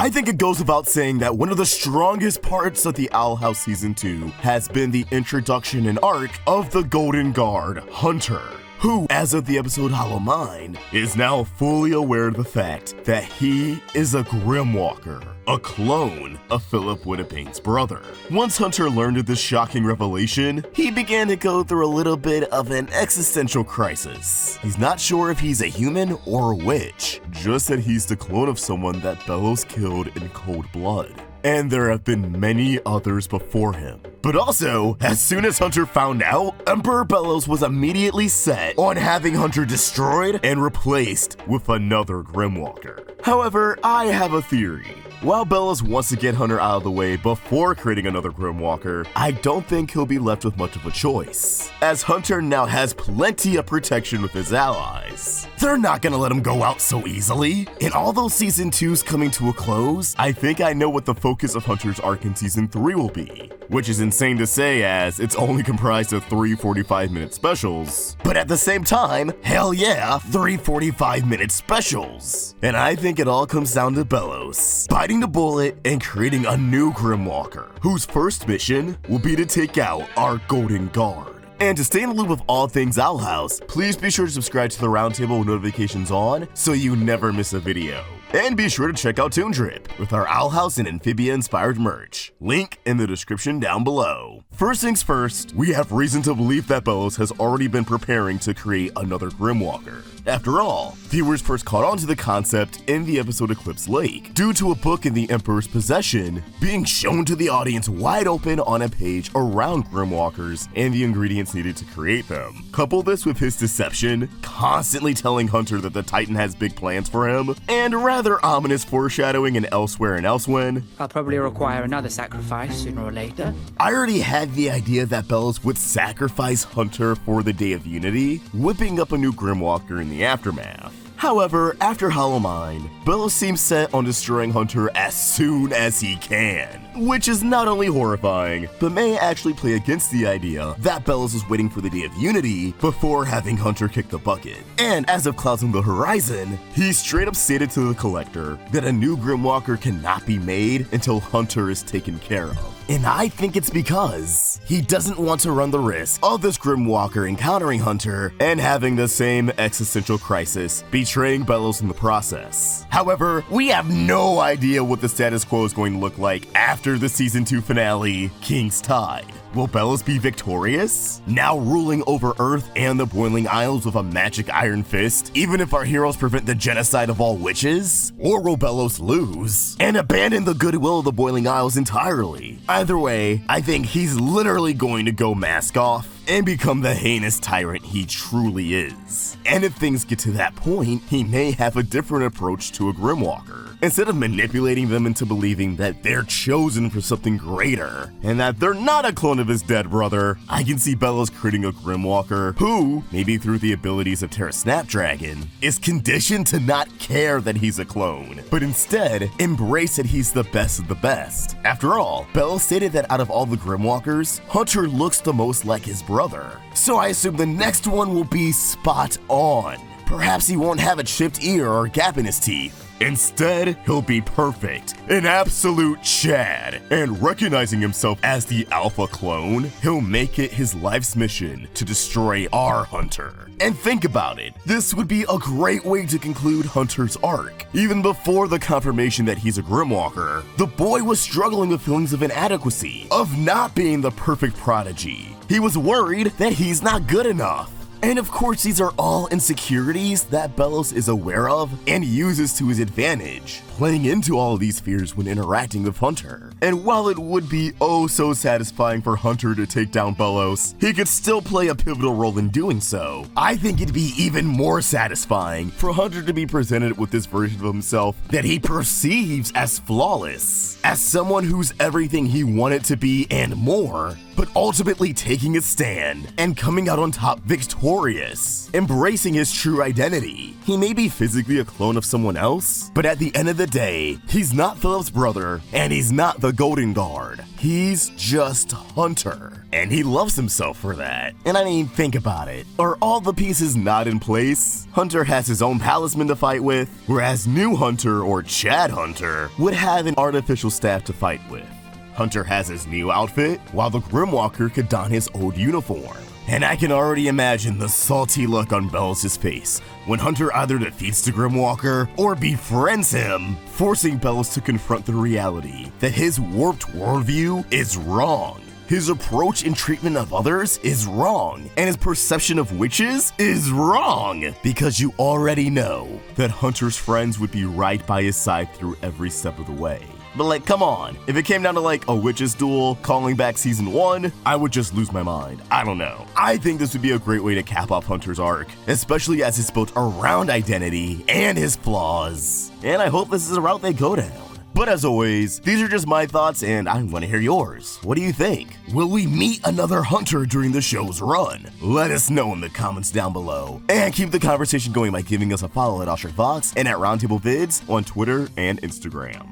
I think it goes without saying that one of the strongest parts of the Owl House Season 2 has been the introduction and arc of the Golden Guard, Hunter, who, as of the episode Hollow Mind, is now fully aware of the fact that he is a Grimwalker, a clone of Philip Winnebane's brother. Once Hunter learned of this shocking revelation, he began to go through a little bit of an existential crisis. He's not sure if he's a human or a witch, just that he's the clone of someone that Belos killed in cold blood. And there have been many others before him. But also, as soon as Hunter found out, Emperor Belos was immediately set on having Hunter destroyed and replaced with another Grimwalker. However, I have a theory. While Belos wants to get Hunter out of the way before creating another Grimwalker, I don't think he'll be left with much of a choice, as Hunter now has plenty of protection with his allies. They're not gonna let him go out so easily. In all those Season 2s coming to a close, I think I know what the focus of Hunter's arc in Season 3 will be, which is insane to say as it's only comprised of 3 45-minute specials. But at the same time, hell yeah, 3 45-minute specials. And I think it all comes down to Belos biting the bullet and creating a new Grimwalker, whose first mission will be to take out our Golden Guard. And to stay in the loop of all things Owl House, please be sure to subscribe to the Roundtable with notifications on so you never miss a video. And be sure to check out Toon Drip with our Owl House and Amphibia-inspired merch. Link in the description down below. First things first, we have reason to believe that Belos has already been preparing to create another Grimwalker. After all, viewers first caught on to the concept in the episode Eclipse Lake, due to a book in the Emperor's possession being shown to the audience wide open on a page around Grimwalkers and the ingredients needed to create them. Couple this with his deception, constantly telling Hunter that the Titan has big plans for him, and rather ominous foreshadowing in Elsewhere and Elsewhen. I'll probably require another sacrifice sooner or later. I already had the idea that Belos would sacrifice Hunter for the Day of Unity, whipping up a new Grimwalker in the aftermath. However, after Hollow Mind, Belos seems set on destroying Hunter as soon as he can, which is not only horrifying, but may actually play against the idea that Belos was waiting for the Day of Unity before having Hunter kick the bucket. And as of Clouds on the Horizon, he straight up stated to the Collector that a new Grimwalker cannot be made until Hunter is taken care of. And I think it's because he doesn't want to run the risk of this Grimwalker encountering Hunter and having the same existential crisis, betraying Belos in the process. However, we have no idea what the status quo is going to look like after the Season 2 finale, King's Tide. Will Belos be victorious, now ruling over Earth and the Boiling Isles with a magic iron fist, even if our heroes prevent the genocide of all witches? Or will Belos lose and abandon the goodwill of the Boiling Isles entirely? Either way, I think he's literally going to go mask off and become the heinous tyrant he truly is. And if things get to that point, he may have a different approach to a Grimwalker. Instead of manipulating them into believing that they're chosen for something greater, and that they're not a clone of his dead brother, I can see Belos creating a Grimwalker who, maybe through the abilities of Terra Snapdragon, is conditioned to not care that he's a clone, but instead embrace that he's the best of the best. After all, Belos stated that out of all the Grimwalkers, Hunter looks the most like his brother. So I assume the next one will be spot on. Perhaps he won't have a chipped ear or a gap in his teeth. Instead, he'll be perfect, an absolute Chad, and recognizing himself as the alpha clone, he'll make it his life's mission to destroy our Hunter. And think about it, this would be a great way to conclude Hunter's arc. Even before the confirmation that he's a Grimwalker, the boy was struggling with feelings of inadequacy, of not being the perfect prodigy. He was worried that he's not good enough. And of course, these are all insecurities that Belos is aware of and uses to his advantage, playing into all of these fears when interacting with Hunter. And while it would be oh so satisfying for Hunter to take down Belos, he could still play a pivotal role in doing so. I think it'd be even more satisfying for Hunter to be presented with this version of himself that he perceives as flawless, as someone who's everything he wanted to be and more, but ultimately taking a stand and coming out on top victorious victorious, embracing his true identity. He may be physically a clone of someone else, but at the end of the day, he's not Philip's brother, and he's not the Golden Guard. He's just Hunter, and he loves himself for that. And I mean, think about it. Are all the pieces not in place? Hunter has his own palisman to fight with, whereas new Hunter, or Chad Hunter, would have an artificial staff to fight with. Hunter has his new outfit, while the Grimwalker could don his old uniform. And I can already imagine the salty look on Belos' face when Hunter either defeats the Grimwalker or befriends him, forcing Belos to confront the reality that his warped worldview is wrong. His approach and treatment of others is wrong, and his perception of witches is wrong, because you already know that Hunter's friends would be right by his side through every step of the way. But like, come on, if it came down to like a witches duel, calling back season 1, I would just lose my mind. I don't know. I think this would be a great way to cap off Hunter's arc, especially as it's built around identity and his flaws. And I hope this is a route they go down. But as always, these are just my thoughts and I want to hear yours. What do you think? Will we meet another Hunter during the show's run? Let us know in the comments down below. And keep the conversation going by giving us a follow at Fox and at Roundtable Vids on Twitter and Instagram.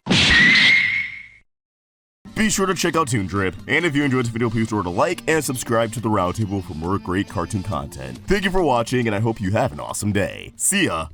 Be sure to check out Toon Drip, and if you enjoyed this video, please remember to like and subscribe to the Roundtable for more great cartoon content. Thank you for watching, and I hope you have an awesome day. See ya!